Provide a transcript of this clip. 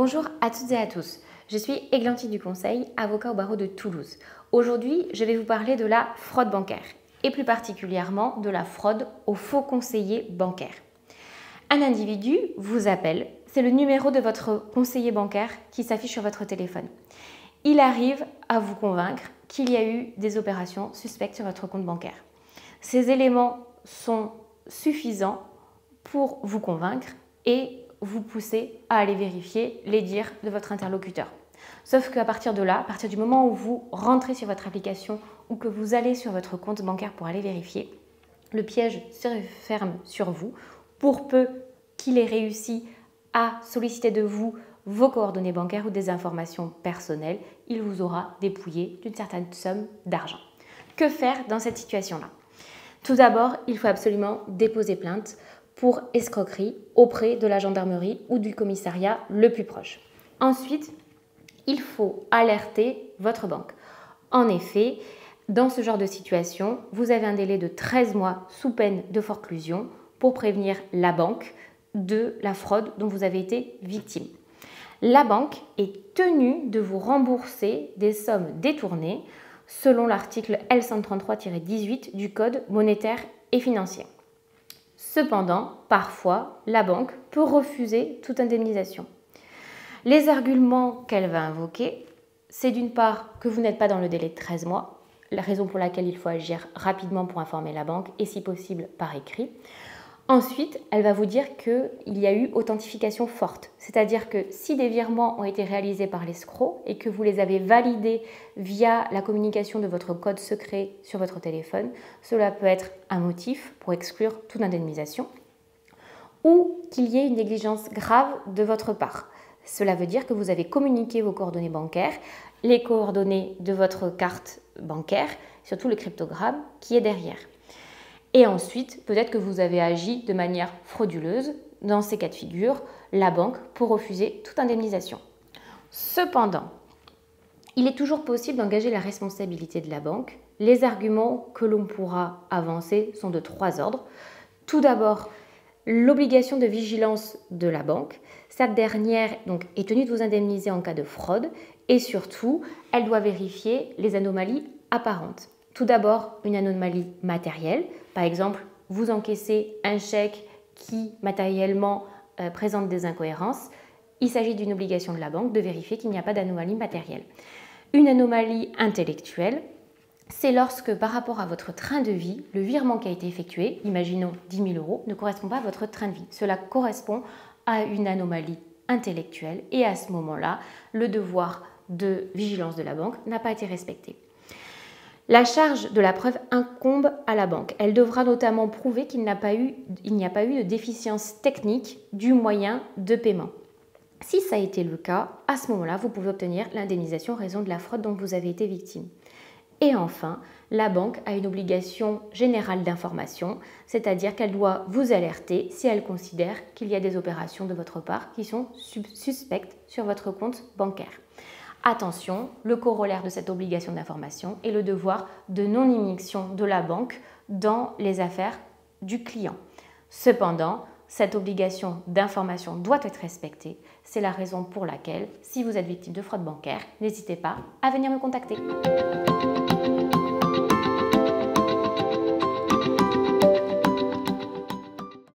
Bonjour à toutes et à tous, je suis Églantine Duconseil, avocat au barreau de Toulouse. Aujourd'hui, je vais vous parler de la fraude bancaire et plus particulièrement de la fraude aux faux conseillers bancaires. Un individu vous appelle, c'est le numéro de votre conseiller bancaire qui s'affiche sur votre téléphone. Il arrive à vous convaincre qu'il y a eu des opérations suspectes sur votre compte bancaire. Ces éléments sont suffisants pour vous convaincre et vous pousser à aller vérifier les dires de votre interlocuteur. Sauf qu'à partir de là, à partir du moment où vous rentrez sur votre application ou que vous allez sur votre compte bancaire pour aller vérifier, le piège se referme sur vous pour peu qu'il ait réussi à solliciter de vous vos coordonnées bancaires ou des informations personnelles, il vous aura dépouillé d'une certaine somme d'argent. Que faire dans cette situation-là? Tout d'abord, il faut absolument déposer plainte pour escroquerie auprès de la gendarmerie ou du commissariat le plus proche. Ensuite, il faut alerter votre banque. En effet, dans ce genre de situation, vous avez un délai de 13 mois sous peine de forclusion pour prévenir la banque de la fraude dont vous avez été victime. La banque est tenue de vous rembourser des sommes détournées selon l'article L133-18 du Code monétaire et financier. Cependant, parfois, la banque peut refuser toute indemnisation. Les arguments qu'elle va invoquer, c'est d'une part que vous n'êtes pas dans le délai de 13 mois, la raison pour laquelle il faut agir rapidement pour informer la banque et si possible par écrit. Ensuite, elle va vous dire qu'il y a eu authentification forte, c'est-à-dire que si des virements ont été réalisés par l'escroc et que vous les avez validés via la communication de votre code secret sur votre téléphone, cela peut être un motif pour exclure toute indemnisation ou qu'il y ait une négligence grave de votre part. Cela veut dire que vous avez communiqué vos coordonnées bancaires, les coordonnées de votre carte bancaire, surtout le cryptogramme qui est derrière. Et ensuite, peut-être que vous avez agi de manière frauduleuse. Dans ces cas de figure, la banque peut refuser toute indemnisation. Cependant, il est toujours possible d'engager la responsabilité de la banque. Les arguments que l'on pourra avancer sont de 3 ordres. Tout d'abord, l'obligation de vigilance de la banque. Cette dernière donc, est tenue de vous indemniser en cas de fraude et surtout, elle doit vérifier les anomalies apparentes. Tout d'abord, une anomalie matérielle. Par exemple, vous encaissez un chèque qui matériellement présente des incohérences. Il s'agit d'une obligation de la banque de vérifier qu'il n'y a pas d'anomalie matérielle. Une anomalie intellectuelle, c'est lorsque par rapport à votre train de vie, le virement qui a été effectué, imaginons 10 000 €, ne correspond pas à votre train de vie. Cela correspond à une anomalie intellectuelle et à ce moment-là, le devoir de vigilance de la banque n'a pas été respecté. La charge de la preuve incombe à la banque. Elle devra notamment prouver qu'il n'y a pas eu de déficience technique du moyen de paiement. Si ça a été le cas, à ce moment-là, vous pouvez obtenir l'indemnisation en raison de la fraude dont vous avez été victime. Et enfin, la banque a une obligation générale d'information, c'est-à-dire qu'elle doit vous alerter si elle considère qu'il y a des opérations de votre part qui sont suspectes sur votre compte bancaire. Attention, le corollaire de cette obligation d'information est le devoir de non-immixtion de la banque dans les affaires du client. Cependant, cette obligation d'information doit être respectée. C'est la raison pour laquelle, si vous êtes victime de fraude bancaire, n'hésitez pas à venir me contacter.